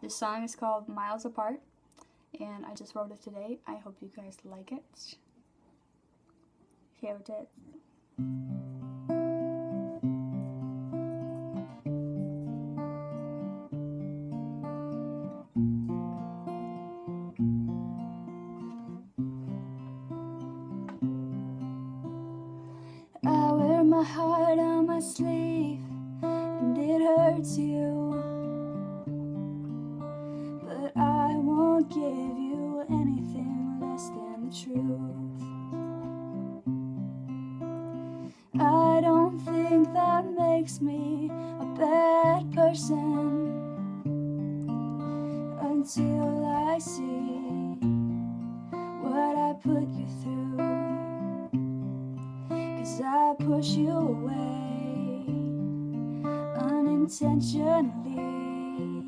This song is called Miles Apart, and I just wrote it today. I hope you guys like it. Here it is. I wear my heart on my sleeve, and it hurts you, but I won't give you anything less than the truth. I don't think that makes me a bad person until I see what I put you through. 'Cause I push you away unintentionally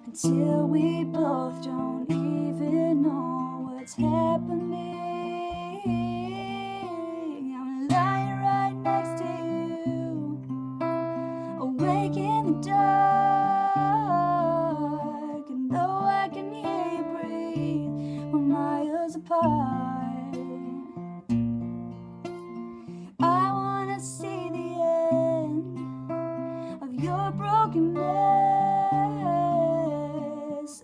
until we both don't even know what's happening. I'm lying right next to you, awake in the dark, and though I can hear you breathe, we're miles apart. I wanna see the end of your brokenness.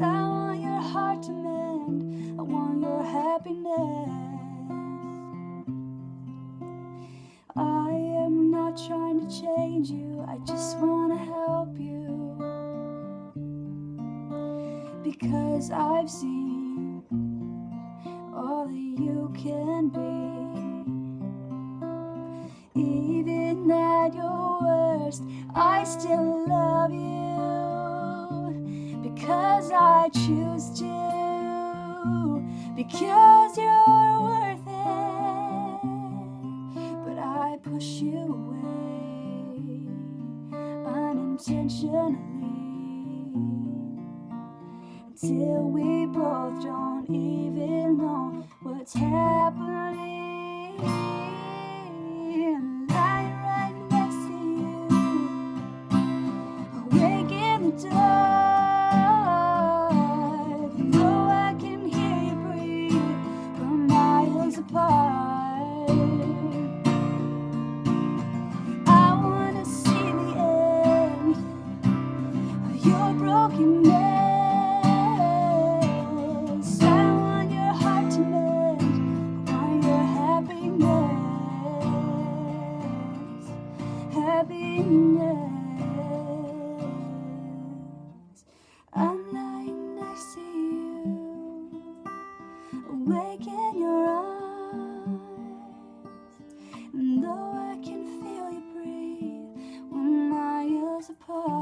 I want your heart to mend, I want your happiness. I am not trying to change you, I just wanna help you, because I've seen all that you can be. Even at your worst, I still love you, because I choose to, because you're worth it. But I push you away unintentionally until we both don't even know what's happening. Dark, though I can hear you breathe, we're miles apart. I wanna see the end of your brokenness. I want your heart to mend, I want your happiness. I'm lying next to you, awake in your arms, and though I can feel you breathe, we're miles apart.